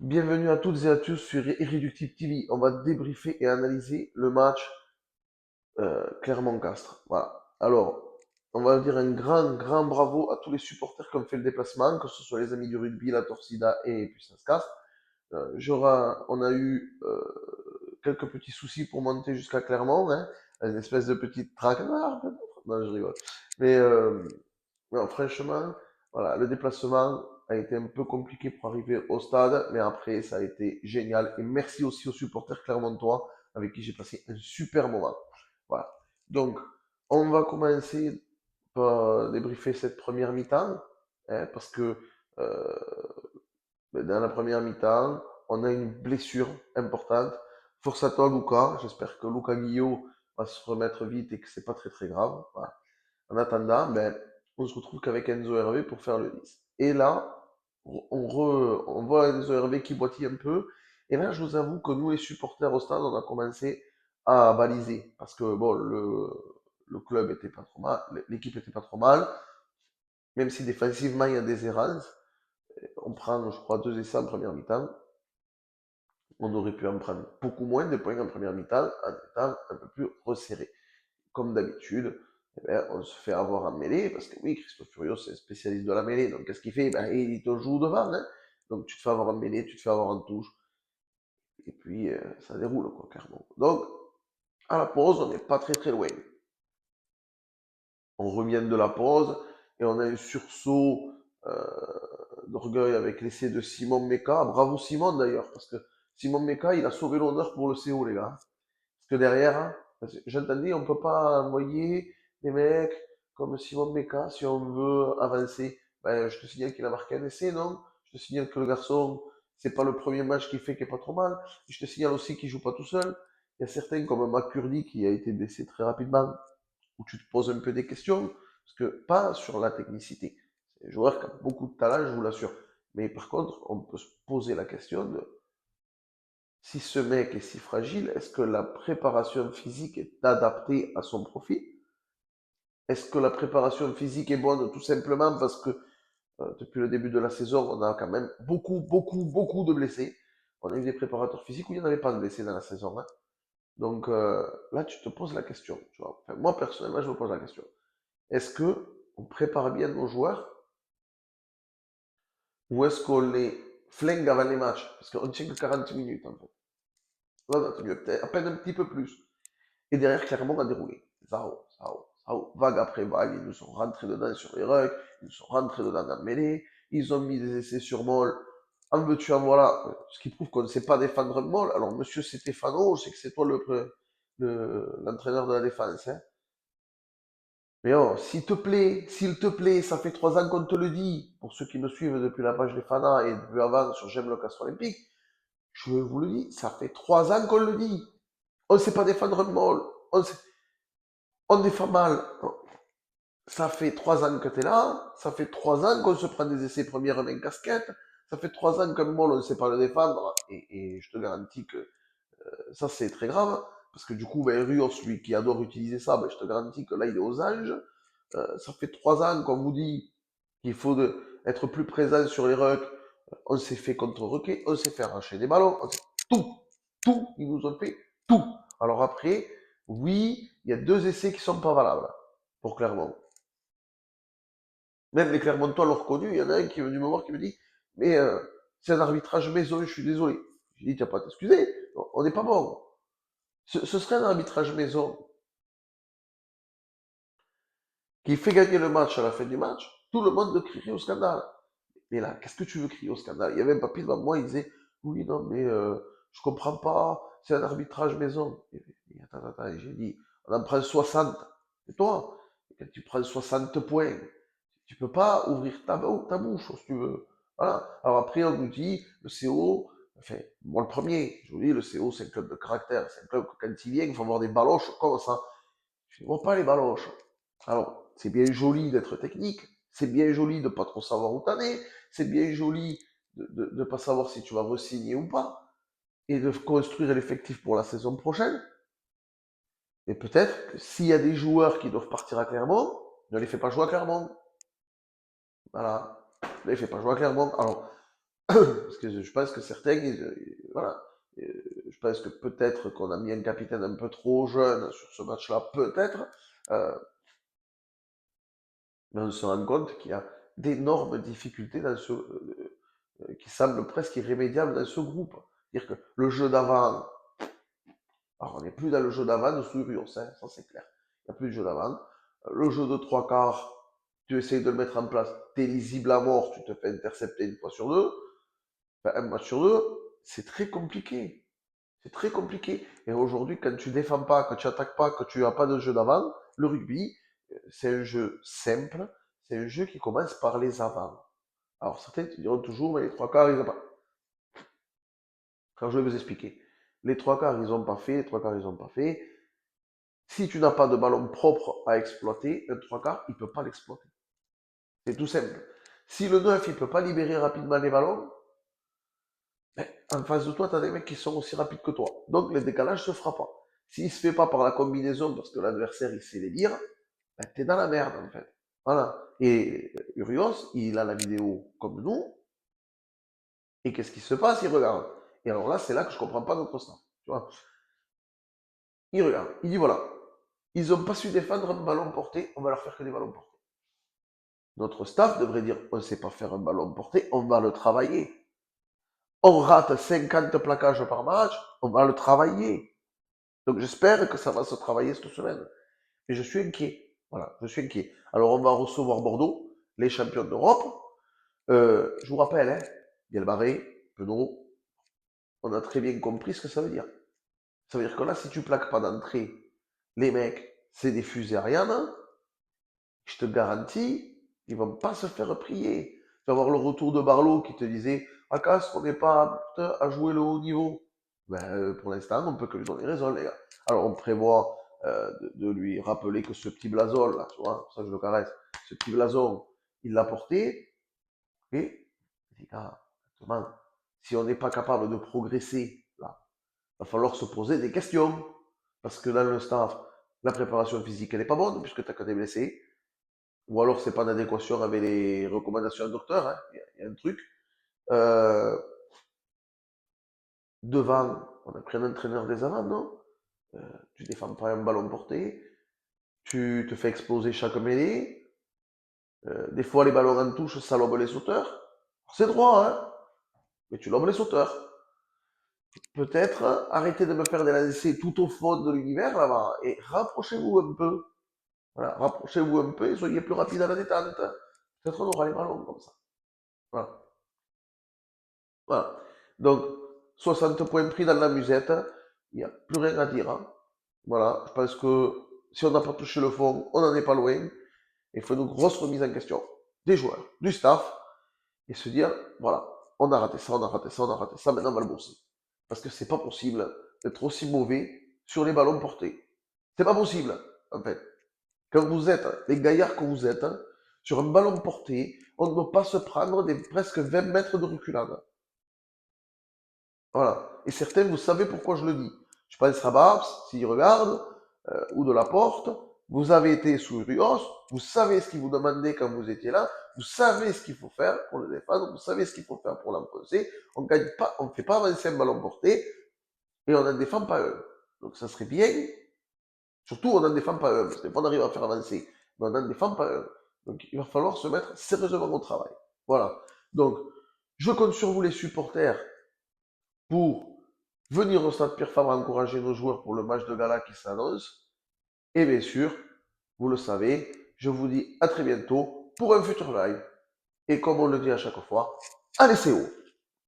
Bienvenue à toutes et à tous sur Irréductible TV. On va débriefer et analyser le match Clermont-Castres. Voilà. Alors, on va dire un grand bravo à tous les supporters qui ont fait le déplacement, que ce soit les amis du rugby, la Torsida et Puissance Castres. On a eu quelques petits soucis pour monter jusqu'à Clermont, hein, une espèce de petite traquenard peut-être. Non, je rigole. Mais non, franchement, voilà, le déplacement a été un peu compliqué pour arriver au stade, mais après, ça a été génial. Et merci aussi aux supporters clermontois avec qui j'ai passé un super moment. Voilà. Donc, on va commencer par débriefer cette première mi-temps, hein, parce que euh, dans la première mi-temps, on a une blessure importante. Force à toi, Lucas. J'espère que Lucas Guillot va se remettre vite et que c'est pas très grave. Voilà. En attendant, ben, on se retrouve qu'avec Enzo Hervé pour faire le 10. Et là, on voit Enzo Hervé qui boitille un peu. Et là, je vous avoue que nous, les supporters au stade, on a commencé à baliser. Parce que bon, le club était pas trop mal, l'équipe était pas trop mal. Même si défensivement, il y a des errances. On prend, je crois, 2 essais en première mi-temps. On aurait pu en prendre beaucoup moins de points en première mi-temps en étant un peu plus resserré. Comme d'habitude, eh ben, on se fait avoir en mêlée, parce que oui, Christophe Furios, c'est un spécialiste de la mêlée, donc qu'est-ce qu'il fait? Ben, il te joue devant, hein. Donc tu te fais avoir en mêlée, tu te fais avoir en touche, et puis ça déroule, quoi, clairement. Donc, à la pause, on n'est pas très loin. On revient de la pause, et on a un sursaut d'orgueil avec l'essai de Simon Meka. Bravo Simon, d'ailleurs, parce que Simon Meka, il a sauvé l'honneur pour le CO, les gars. Parce que derrière, hein, j'entendais, on ne peut pas envoyer des mecs comme Simon Meka si on veut avancer. Ben, je te signale qu'il a marqué un essai, non? Je te signale que le garçon, c'est pas le premier match qu'il fait qui est pas trop mal. Je te signale aussi qu'il joue pas tout seul. Il y a certains comme McCurdy qui a été blessé très rapidement, où tu te poses un peu des questions, parce que pas sur la technicité. C'est un joueur qui a beaucoup de talent, je vous l'assure. Mais par contre, on peut se poser la question de si ce mec est si fragile, est-ce que la préparation physique est adaptée à son profil? Est-ce que la préparation physique est bonne tout simplement parce que depuis le début de la saison, on a quand même beaucoup de blessés. On a eu des préparateurs physiques où il n'y en avait pas de blessés dans la saison, hein. Donc là, tu te poses la question. Tu vois. Enfin, moi, personnellement, je me pose la question. Est-ce que on prépare bien nos joueurs ou est-ce qu'on les flingue avant les matchs? Parce qu'on ne tient que 40 minutes, en fait. Là, on a tenu peut-être à peine un petit peu plus. Et derrière, clairement, on a déroulé. Zao. Vague après vague, ils nous sont rentrés dedans sur les rucks, ils nous sont rentrés dedans dans la mêlée, ils ont mis des essais sur Moll. En veux-tu, en voilà. Ce qui prouve qu'on ne sait pas défendre Moll. Alors, monsieur Stéphano, je sais que c'est toi l'entraîneur de la défense, hein. Mais oh, s'il te plaît, ça fait 3 ans qu'on te le dit. Pour ceux qui me suivent depuis la page des Fana et depuis avant sur J'aime le Castre Olympique, je vous le dis, ça fait 3 ans qu'on le dit. On ne sait pas défendre Moll. On défend mal. Ça fait 3 ans que tu es là, ça fait 3 ans qu'on se prend des essais premières main casquette, ça fait 3 ans qu'un Moll, on ne sait pas le défendre, et je te garantis que ça c'est très grave, parce que du coup, ben, Rios, lui qui adore utiliser ça, ben, je te garantis que là il est aux anges. Ça fait 3 ans qu'on vous dit qu'il faut être plus présent sur les rucks, on s'est fait contre-rucker, on s'est fait arracher des ballons, tout, ils nous ont fait tout. Alors après, oui, il y a 2 essais qui sont pas valables pour Clermont. Même les Clermontois l'ont reconnu. Il y en a un qui est venu me voir qui me dit mais c'est un arbitrage maison, je suis désolé. J'ai dit tu n'as pas à t'excuser, on n'est pas bon. Ce serait un arbitrage maison qui fait gagner le match à la fin du match. Tout le monde crierait au scandale. Mais là, qu'est-ce que tu veux crier au scandale? Il y avait un papier devant moi, il disait oui, non, mais je comprends pas, c'est un arbitrage maison. Attends, j'ai dit on en prend 60. Et toi, quand tu prends 60 points, tu peux pas ouvrir ta bouche, si tu veux. Voilà. Alors après, on nous dit, le CO, enfin, moi le premier, je vous dis, le CO, c'est un club de caractère. C'est un club que quand il vient, il faut avoir des baloches comme ça. Je ne vois pas les baloches. Alors, c'est bien joli d'être technique, c'est bien joli de pas trop savoir où t'en es, c'est bien joli de ne pas savoir si tu vas re-signer ou pas, et de construire l'effectif pour la saison prochaine. Mais peut-être que s'il y a des joueurs qui doivent partir à Clermont, ne les fais pas jouer à Clermont. Voilà. Ne les fais pas jouer à Clermont. Alors, Parce que je pense que certains, voilà. Je pense que peut-être qu'on a mis un capitaine un peu trop jeune sur ce match-là, peut-être. Euh, mais on se rend compte qu'il y a d'énormes difficultés qui semblent presque irrémédiables dans ce groupe. C'est-à-dire que le jeu d'avant, alors on n'est plus dans le jeu d'avant de Sourios, hein, ça c'est clair. Il n'y a plus de jeu d'avant. Le jeu de trois quarts, tu essayes de le mettre en place, tu es lisible à mort, tu te fais intercepter une fois sur deux, enfin, un match sur deux, c'est très compliqué. C'est très compliqué. Et aujourd'hui, quand tu défends pas, que tu attaques pas, que tu n'as pas de jeu d'avant, le rugby, c'est un jeu simple, c'est un jeu qui commence par les avants. Alors certains te diront toujours, mais les trois quarts, ils n'ont pas. Quand je vais vous expliquer, les trois quarts, ils n'ont pas fait, les trois quarts, ils n'ont pas fait. Si tu n'as pas de ballon propre à exploiter, un trois quarts, il ne peut pas l'exploiter. C'est tout simple. Si le 9, il ne peut pas libérer rapidement les ballons, ben, en face de toi, tu as des mecs qui sont aussi rapides que toi. Donc le décalage ne se fera pas. S'il ne se fait pas par la combinaison, parce que l'adversaire, il sait les lire, ben, tu es dans la merde, en fait. Voilà. Et Urios, il a la vidéo comme nous, et qu'est-ce qui se passe? Il regarde. Et alors là, c'est là que je ne comprends pas notre staff. Tu vois, il regarde. Il dit voilà, ils n'ont pas su défendre un ballon porté, on va leur faire que des ballons portés. Notre staff devrait dire on ne sait pas faire un ballon porté, on va le travailler. On rate 50 plaquages par match, on va le travailler. Donc j'espère que ça va se travailler cette semaine. Et je suis inquiet. Voilà, je suis inquiet. Alors on va recevoir Bordeaux, les champions d'Europe. Je vous rappelle, hein, Galbaré, Penaud, on a très bien compris ce que ça veut dire. Ça veut dire que là, si tu plaques pas d'entrée, les mecs, c'est des fusées Ariane, je te garantis, ils vont pas se faire prier. Tu vas voir le retour de Barlow qui te disait Akas, on n'est pas apte à jouer le haut niveau. Ben, pour l'instant, on peut que lui donner raison, les gars. Alors, on prévoit de lui rappeler que ce petit blason, là, tu vois, ça je le caresse, ce petit blason, il l'a porté. Et, les gars, si on n'est pas capable de progresser, là, il va falloir se poser des questions. Parce que dans le staff, la préparation physique, elle n'est pas bonne, puisque tu n'as que des blessés. Ou alors, c'est pas en adéquation avec les recommandations du docteur. Hein. Il y a un truc. Euh, Devant, on a pris un entraîneur des avant, non? Tu défends pas un ballon porté. Tu te fais exploser chaque mêlée. Des fois, les ballons en touche, ça lobe les sauteurs. C'est droit, hein? Mais tu lobes les sauteurs. Peut-être arrêtez de me faire des lancers tout au fond de l'univers là-bas et rapprochez-vous un peu. Voilà, rapprochez-vous un peu et soyez plus rapide à la détente. Peut-être on aura les ballons comme ça. Voilà. Voilà. Donc, 60 points pris dans la musette, il n'y a plus rien à dire. Hein. Voilà, je pense que si on n'a pas touché le fond, on n'en est pas loin. Il faut une grosse remise en question des joueurs, du staff, et se dire, voilà, on a raté ça, on a raté ça, on a raté ça, maintenant on va le bosser. Parce que c'est pas possible d'être aussi mauvais sur les ballons portés. C'est pas possible, en fait. Quand vous êtes, les gaillards que vous êtes, sur un ballon porté, on ne doit pas se prendre des presque 20 mètres de reculade. Voilà. Et certains, vous savez pourquoi je le dis. Je pense à Babs, s'il regarde, ou de la porte. Vous avez été sous Rios, vous savez ce qu'il vous demandait quand vous étiez là, vous savez ce qu'il faut faire pour le défendre, vous savez ce qu'il faut faire pour l'enfoncer. On gagne pas, on ne fait pas avancer un ballon porté et on n'en défend pas un. Donc ça serait bien, surtout on n'en défend pas un, parce que on arrive à faire avancer, mais on n'en défend pas un. Donc il va falloir se mettre sérieusement au travail. Voilà. Donc, je compte sur vous les supporters pour venir au Stade Pierre Fabre encourager nos joueurs pour le match de gala qui s'annonce. Et bien sûr, vous le savez, je vous dis à très bientôt pour un futur live. Et comme on le dit à chaque fois, allez c'est haut.